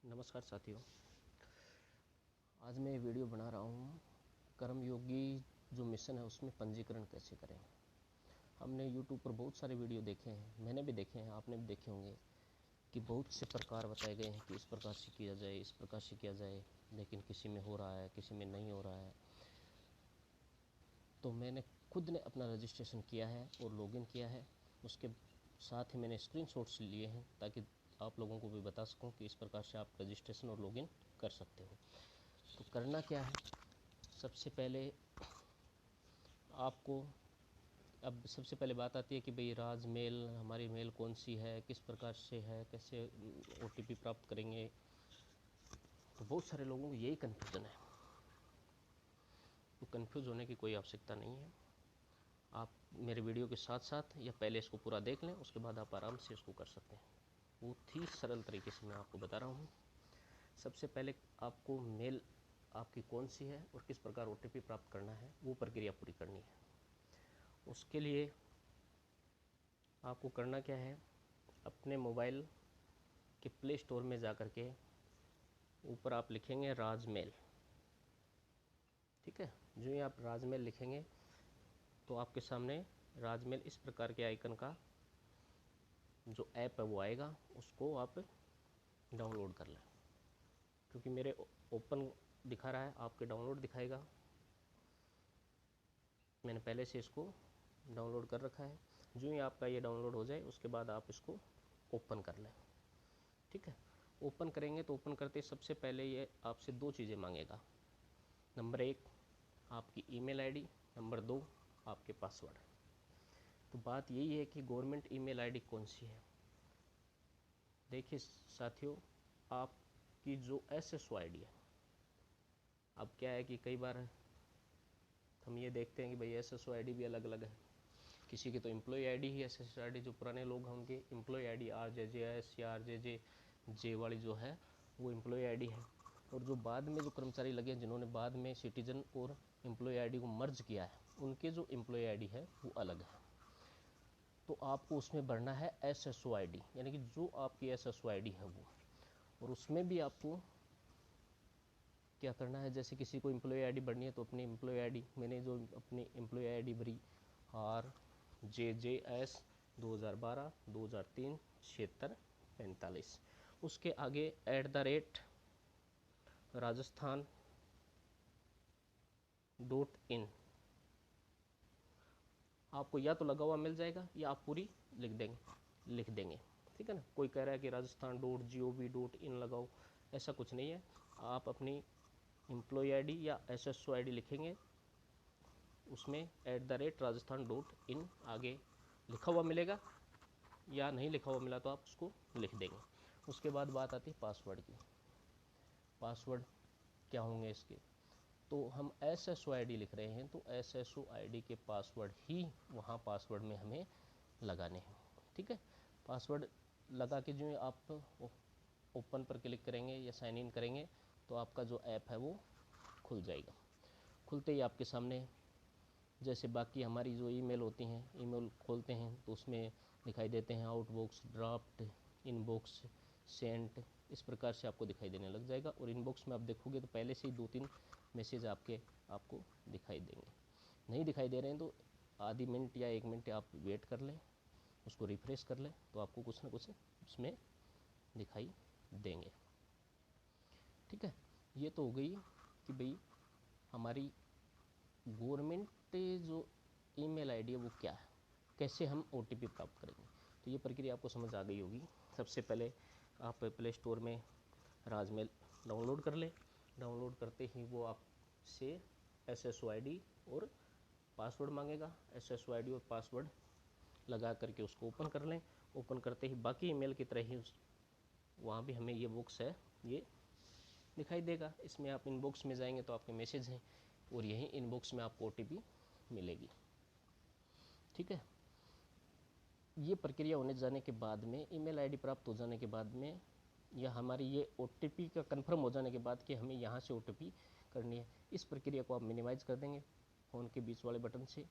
नमस्कार साथियों, आज मैं वीडियो बना रहा हूँ कर्मयोगी जो मिशन है उसमें पंजीकरण कैसे करें। हमने YouTube पर बहुत सारे वीडियो देखे हैं, मैंने भी देखे हैं, आपने भी देखे होंगे कि बहुत से प्रकार बताए गए हैं कि इस प्रकार से किया जाए, इस प्रकार से किया जाए, लेकिन किसी में हो रहा है, किसी में नहीं हो रहा है। तो मैंने खुद ने अपना रजिस्ट्रेशन किया है और लॉगिन किया है, उसके साथ ही मैंने स्क्रीनशॉट्स लिए हैं ताकि आप लोगों को भी बता सकूं कि इस प्रकार से आप रजिस्ट्रेशन और लॉगिन कर सकते हो। तो करना क्या है, सबसे पहले आपको अब सबसे पहले बात आती है कि भाई राज मेल, हमारी मेल कौन सी है, किस प्रकार से है, कैसे OTP प्राप्त करेंगे। तो बहुत सारे लोगों को यही कन्फ्यूज़न है। तो कन्फ्यूज़ होने की कोई आवश्यकता नहीं है। आप मेरे वीडियो के साथ साथ या पहले इसको पूरा देख लें, उसके बाद आप आराम से इसको कर सकते हैं। बहुत ही सरल तरीके से मैं आपको बता रहा हूँ। सबसे पहले आपको मेल आपकी कौन सी है और किस प्रकार OTP प्राप्त करना है, वो प्रक्रिया पूरी करनी है। उसके लिए आपको करना क्या है, अपने मोबाइल के प्ले स्टोर में जा कर के ऊपर आप लिखेंगे राजमेल। ठीक है, जो ही आप राजमेल लिखेंगे तो आपके सामने राजमेल इस प्रकार के आइकन का जो ऐप है वो आएगा, उसको आप डाउनलोड कर लें। क्योंकि मेरे ओपन दिखा रहा है, आपके डाउनलोड दिखाएगा। मैंने पहले से इसको डाउनलोड कर रखा है। जो ही आपका ये डाउनलोड हो जाए उसके बाद आप इसको ओपन कर लें। ठीक है, ओपन करेंगे तो ओपन करते सबसे पहले ये आपसे दो चीज़ें मांगेगा। नंबर 1 आपकी ईमेल आईडी, नंबर 2 आपके पासवर्ड। तो बात यही है कि गवर्नमेंट ईमेल आईडी कौन सी है। देखिए साथियों, आपकी जो SSO आईडी है, अब क्या है कि कई बार हम ये देखते हैं कि भाई SSO आईडी भी अलग अलग है। किसी की तो एम्प्लॉय आईडी ही SSO आईडी, जो पुराने लोग हैं उनकी एम्प्लॉय आईडी RJJS या RJJ वाली जो है वो एम्प्लॉय आईडी है। और जो बाद में जो कर्मचारी लगे हैं, जिन्होंने बाद में सिटीजन और एम्प्लॉय आईडी को मर्ज किया है, उनके जो एम्प्लॉय आईडी है वो अलग है। तो आपको उसमें भरना है SSO आईडी, यानी कि जो आपकी SSO आईडी है वो। और उसमें भी आपको क्या करना है, जैसे किसी को एम्प्लॉय आईडी भरनी है तो अपनी एम्प्लॉय आईडी, मैंने जो अपनी एम्प्लॉय आईडी भरी RJJS 2012 2003 76 45, उसके आगे @rajasthan.in आपको या तो लगा हुआ मिल जाएगा या आप पूरी लिख देंगे। ठीक है ना। कोई कह रहा है कि rajasthan.gov.in लगाओ, ऐसा कुछ नहीं है। आप अपनी एम्प्लॉय आईडी या SSO आईडी लिखेंगे, उसमें @rajasthan.in आगे लिखा हुआ मिलेगा, या नहीं लिखा हुआ मिला तो आप उसको लिख देंगे। उसके बाद बात आती है पासवर्ड की। पासवर्ड क्या होंगे इसके, तो हम SSO आईडी लिख रहे हैं तो SSO आईडी के पासवर्ड ही वहाँ पासवर्ड में हमें लगाने हैं। ठीक है, पासवर्ड लगा के जो आप ओपन पर क्लिक करेंगे या साइन इन करेंगे तो आपका जो ऐप है वो खुल जाएगा। खुलते ही आपके सामने जैसे बाकी हमारी जो ईमेल होती हैं, ईमेल खोलते हैं तो उसमें दिखाई देते हैं आउटबॉक्स, ड्राफ्ट, इनबॉक्स, सेंट, इस प्रकार से आपको दिखाई देने लग जाएगा। और इनबॉक्स में आप देखोगे तो पहले से ही 2-3 मैसेज आपको दिखाई देंगे। नहीं दिखाई दे रहे हैं तो आधी मिनट या 1 मिनट आप वेट कर लें, उसको रिफ्रेश कर लें तो आपको कुछ ना कुछ उसमें दिखाई देंगे। ठीक है, ये तो हो गई कि भाई हमारी गवर्नमेंट जो ईमेल आईडी है वो क्या है, कैसे हम OTP प्राप्त करेंगे। तो ये प्रक्रिया आपको समझ आ गई होगी। सबसे पहले आप प्ले स्टोर में राजमेल डाउनलोड कर लें। डाउनलोड करते ही वो आपसे SSO आईडी और पासवर्ड मांगेगा। SSO आईडी और पासवर्ड लगा करके उसको ओपन कर लें। ओपन करते ही बाकी ईमेल की तरह ही वहाँ भी हमें ये बॉक्स है ये दिखाई देगा। इसमें आप इनबॉक्स में जाएंगे तो आपके मैसेज हैं और यही इनबॉक्स में आपको OTP मिलेगी। ठीक है, ये प्रक्रिया होने जाने के बाद में, ईमेल आईडी प्राप्त हो जाने के बाद में, या हमारी ये OTP का कंफर्म हो जाने के बाद कि हमें यहाँ से OTP करनी है, इस प्रक्रिया को आप मिनिमाइज कर देंगे फ़ोन के बीच वाले बटन से।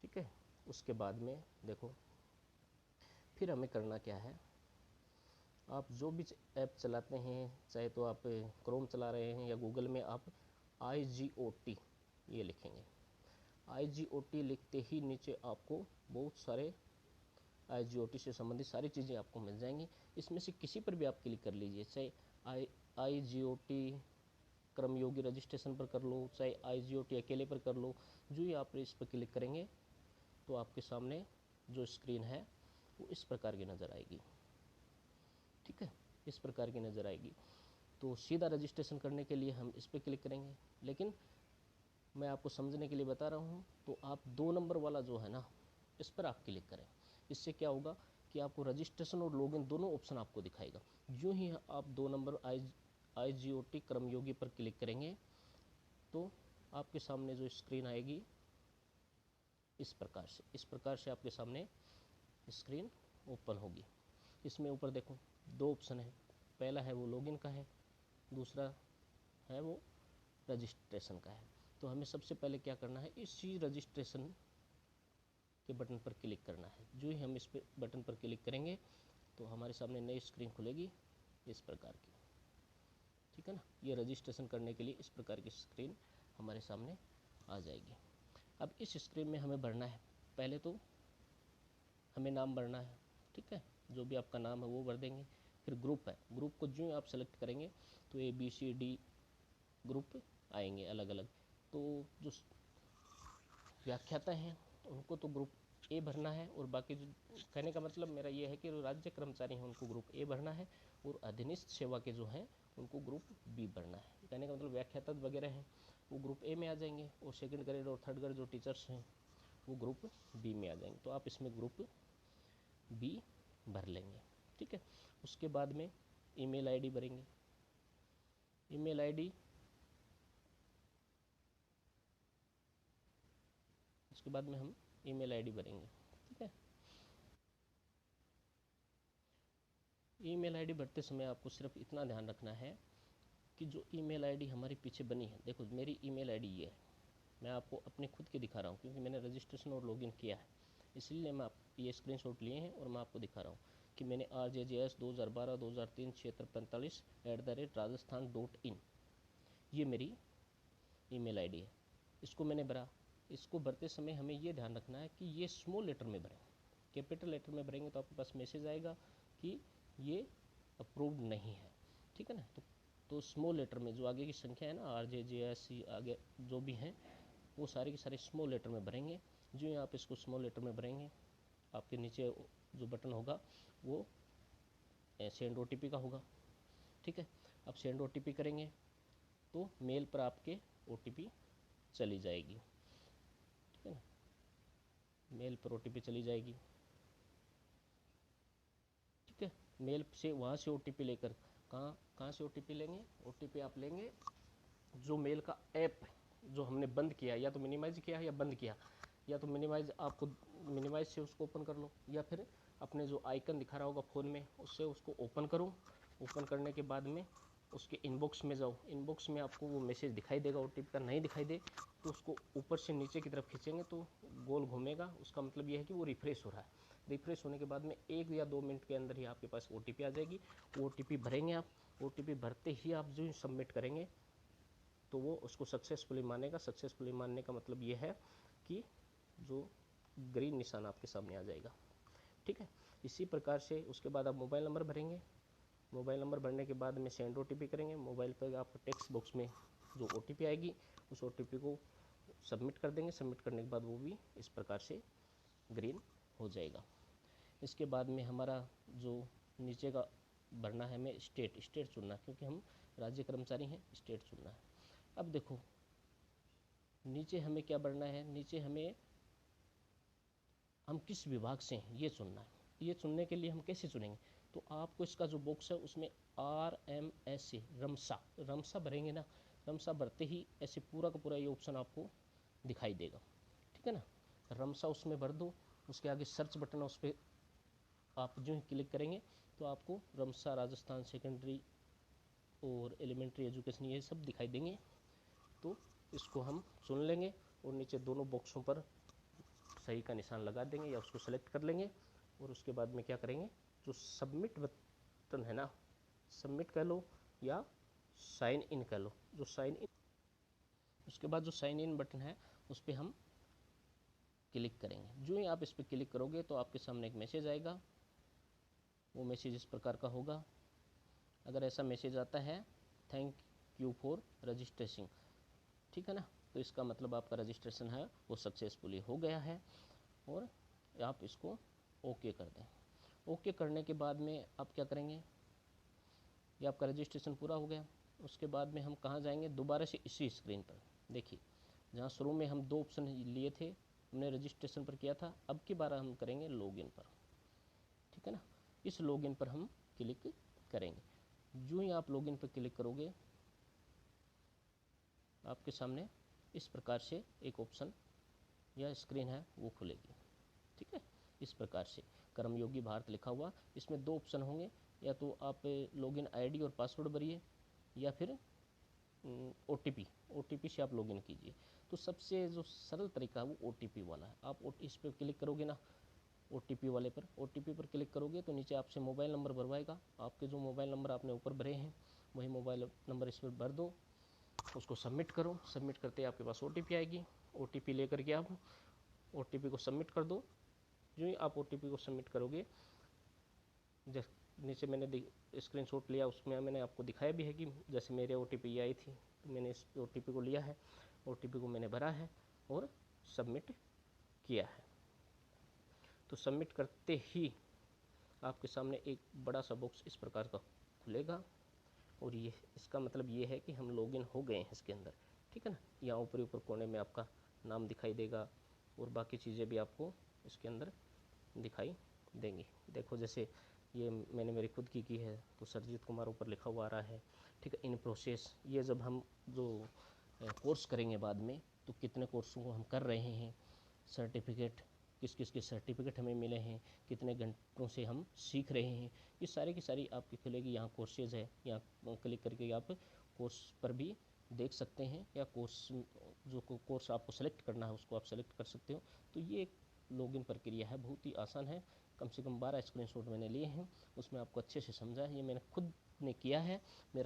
ठीक है, उसके बाद में देखो फिर हमें करना क्या है, आप जो भी ऐप चलाते हैं, चाहे तो आप क्रोम चला रहे हैं या गूगल में आप IGOT ये लिखेंगे। IGOT लिखते ही नीचे आपको बहुत सारे IGOT से संबंधित सारी चीज़ें आपको मिल जाएंगी। इसमें से किसी पर भी आप क्लिक कर लीजिए, चाहे IGOT क्रमयोगी रजिस्ट्रेशन पर कर लो, चाहे IGOT अकेले पर कर लो। जो ही आप इस पर क्लिक करेंगे तो आपके सामने जो स्क्रीन है वो इस प्रकार की नज़र आएगी। ठीक है, इस प्रकार की नज़र आएगी। तो सीधा रजिस्ट्रेशन करने के लिए हम इस पर क्लिक करेंगे, लेकिन मैं आपको समझने के लिए बता रहा हूँ। तो आप 2 नंबर वाला जो है ना, इस पर आप क्लिक करें। इससे क्या होगा कि आपको रजिस्ट्रेशन और लॉगिन दोनों ऑप्शन आपको दिखाएगा। यूँ ही आप 2 नंबर IGOT क्रमयोगी पर क्लिक करेंगे तो आपके सामने जो स्क्रीन आएगी इस प्रकार से आपके सामने स्क्रीन ओपन होगी। इसमें ऊपर देखो 2 ऑप्शन है, पहला है वो लॉगिन का है, दूसरा है वो रजिस्ट्रेशन का है। तो हमें सबसे पहले क्या करना है, इसी रजिस्ट्रेशन के बटन पर क्लिक करना है। जो ही हम इस बटन पर क्लिक करेंगे तो हमारे सामने नई स्क्रीन खुलेगी इस प्रकार की। ठीक है ना, ये रजिस्ट्रेशन करने के लिए इस प्रकार की स्क्रीन हमारे सामने आ जाएगी। अब इस स्क्रीन में हमें भरना है, पहले तो हमें नाम भरना है। ठीक है, जो भी आपका नाम है वो भर देंगे। फिर ग्रुप है, ग्रुप को जो आप सेलेक्ट करेंगे तो ABCD ग्रुप आएंगे अलग अलग। तो जो व्याख्याता हैं उनको तो ग्रुप A भरना है, और बाकी जो, कहने का मतलब मेरा ये है कि जो राज्य कर्मचारी हैं उनको ग्रुप A भरना है, और अधीनस्थ सेवा के जो हैं उनको ग्रुप B भरना है। कहने का मतलब व्याख्याता वगैरह हैं वो ग्रुप A में आ जाएंगे, और सेकंड ग्रेड और थर्ड ग्रेड जो टीचर्स हैं वो ग्रुप B में आ जाएंगे। तो आप इसमें ग्रुप B भर लेंगे। ठीक है, उसके बाद में ईमेल आईडी भरेंगे। ईमेल आईडी उसके बाद में हम ईमेल आईडी भरेंगे। ठीक है, ईमेल आईडी भरते समय आपको सिर्फ इतना ध्यान रखना है कि जो ईमेल आईडी हमारी पीछे बनी है, देखो मेरी ईमेल आईडी ये है, मैं आपको अपने खुद की दिखा रहा हूँ क्योंकि मैंने रजिस्ट्रेशन और लॉगिन किया है, इसलिए मैं ये स्क्रीनशॉट लिए हैं और मैं आपको दिखा रहा हूँ कि मैंने RJJS 2012-2003 क्षेत्र 45@rajasthan.in ये मेरी ईमेल आईडी है। इसको मैंने भरा। इसको भरते समय हमें ये ध्यान रखना है कि ये स्मॉल लेटर में भरें। कैपिटल लेटर में भरेंगे तो आपके पास मैसेज आएगा कि ये अप्रूव्ड नहीं है। ठीक है ना, तो स्मॉल लेटर में जो आगे की संख्या है ना, RJJS आगे जो भी हैं वो सारे के सारे स्मॉल लेटर में भरेंगे। जो ही आप इसको स्मॉल लेटर में भरेंगे, आपके नीचे जो बटन होगा वो सेंड OTP का होगा। ठीक है, अब सेंड OTP करेंगे तो मेल पर आपके OTP चली जाएगी। ठीक है ना, मेल पर OTP चली जाएगी। ठीक है, मेल से वहाँ से OTP लेकर कहाँ से OTP लेंगे, OTP आप लेंगे जो मेल का ऐप जो हमने बंद किया, या तो मिनिमाइज किया या बंद किया, या तो मिनिमाइज आपको मिनिमाइज से उसको ओपन कर लो, या फिर अपने जो आइकन दिखा रहा होगा फ़ोन में उससे उसको ओपन करो। ओपन करने के बाद में उसके इनबॉक्स में जाओ, इनबॉक्स में आपको वो मैसेज दिखाई देगा OTP का। नहीं दिखाई दे तो उसको ऊपर से नीचे की तरफ खींचेंगे तो गोल घूमेगा, उसका मतलब ये है कि वो रिफ्रेश हो रहा है। रिफ्रेश होने के बाद में 1 या 2 मिनट के अंदर ही आपके पास OTP आ जाएगी। OTP भरेंगे आप, OTP भरते ही आप जो सबमिट करेंगे तो वो उसको सक्सेसफुली मानेगा। सक्सेसफुली मानने का मतलब ये है कि जो ग्रीन निशान आपके सामने आ जाएगा। ठीक है, इसी प्रकार से उसके बाद आप मोबाइल नंबर भरेंगे। मोबाइल नंबर भरने के बाद में सेंड OTP करेंगे। मोबाइल पर आप टेक्स्ट बॉक्स में जो OTP आएगी उस OTP को सबमिट कर देंगे। सबमिट करने के बाद वो भी इस प्रकार से ग्रीन हो जाएगा। इसके बाद में हमारा जो नीचे का भरना है, हमें स्टेट चुनना है क्योंकि हम राज्य कर्मचारी हैं, स्टेट चुनना है। अब देखो नीचे हमें क्या भरना है, नीचे हमें हम किस विभाग से हैं ये चुनना है। ये चुनने के लिए हम कैसे चुनेंगे, तो आपको इसका जो बॉक्स है उसमें RMSA रमसा भरेंगे ना। रमसा भरते ही ऐसे पूरा का पूरा ये ऑप्शन आपको दिखाई देगा। ठीक है ना, रमसा उसमें भर दो। उसके आगे सर्च बटन है, उस पर आप जो ही क्लिक करेंगे तो आपको रमसा राजस्थान सेकेंडरी और एलिमेंट्री एजुकेशन ये सब दिखाई देंगे। तो इसको हम चुन लेंगे और नीचे दोनों बॉक्सों पर सही का निशान लगा देंगे या उसको सेलेक्ट कर लेंगे। और उसके बाद में क्या करेंगे, जो सबमिट बटन है ना, सबमिट कर लो या साइन इन कर लो। जो साइन इन, उसके बाद जो साइन इन बटन है उस पर हम क्लिक करेंगे। जो ही आप इस पर क्लिक करोगे तो आपके सामने एक मैसेज आएगा। वो मैसेज इस प्रकार का होगा। अगर ऐसा मैसेज आता है, थैंक यू फॉर रजिस्ट्रेशन, ठीक है ना, तो इसका मतलब आपका रजिस्ट्रेशन है वो सक्सेसफुली हो गया है। और आप इसको ओके कर दें। ओके करने के बाद में आप क्या करेंगे, ये आपका रजिस्ट्रेशन पूरा हो गया। उसके बाद में हम कहाँ जाएंगे, दोबारा से इसी स्क्रीन पर। देखिए, जहाँ शुरू में हम 2 ऑप्शन लिए थे, हमने रजिस्ट्रेशन पर किया था, अब की बार हम करेंगे लॉगिन पर, ठीक है ना। इस लॉगिन पर हम क्लिक करेंगे। जो ही आप लॉगिन पर क्लिक करोगे, आपके सामने इस प्रकार से एक ऑप्शन या स्क्रीन है वो खुलेगी, ठीक है। इस प्रकार से कर्मयोगी भारत लिखा हुआ, इसमें 2 ऑप्शन होंगे, या तो आप लॉगिन आईडी और पासवर्ड भरिए या फिर ओटीपी से आप लॉगिन कीजिए। तो सबसे जो सरल तरीका है वो ओटीपी वाला है। आप इस पर क्लिक करोगे ना, ओटीपी वाले पर, ओटीपी पर क्लिक करोगे तो नीचे आपसे मोबाइल नंबर भरवाएगा। आपके जो मोबाइल नंबर आपने ऊपर भरे हैं वही मोबाइल नंबर इस पर भर दो, उसको सबमिट करो। सबमिट करते ही आपके पास ओटीपी आएगी। ओटीपी लेकर के आप ओटीपी को सबमिट कर दो। जो ही आप ओटीपी को सबमिट करोगे, जैसे नीचे मैंने स्क्रीनशॉट लिया, उसमें मैंने आपको दिखाया भी है कि जैसे मेरे ओटीपी आई थी, तो मैंने इस ओटीपी को लिया है, ओटीपी को मैंने भरा है और सबमिट किया है। तो सबमिट करते ही आपके सामने एक बड़ा सा बॉक्स इस प्रकार का खुलेगा, और ये इसका मतलब ये है कि हम लॉगिन हो गए हैं इसके अंदर, ठीक है ना। यहाँ ऊपरी ऊपर कोने में आपका नाम दिखाई देगा और बाकी चीज़ें भी आपको इसके अंदर दिखाई देंगी। देखो, जैसे ये मैंने मेरी खुद की है तो सरजीत कुमार ऊपर लिखा हुआ आ रहा है, ठीक है। इन प्रोसेस, ये जब हम जो कोर्स करेंगे बाद में, तो कितने कोर्सों को हम कर रहे हैं, सर्टिफिकेट किस किस के सर्टिफिकेट हमें मिले हैं, कितने घंटों से हम सीख रहे हैं, ये सारी की सारी आपकी खुलेगी। यहाँ कोर्सेज है, यहाँ क्लिक करके आप कोर्स पर भी देख सकते हैं, या कोर्स जो कोर्स आपको सेलेक्ट करना है उसको आप सेलेक्ट कर सकते हो। तो ये एक लॉगिन प्रक्रिया है, बहुत ही आसान है। कम से कम 12 स्क्रीनशॉट मैंने लिए हैं, उसमें आपको अच्छे से समझा है। ये मैंने खुद ने किया है, मेरा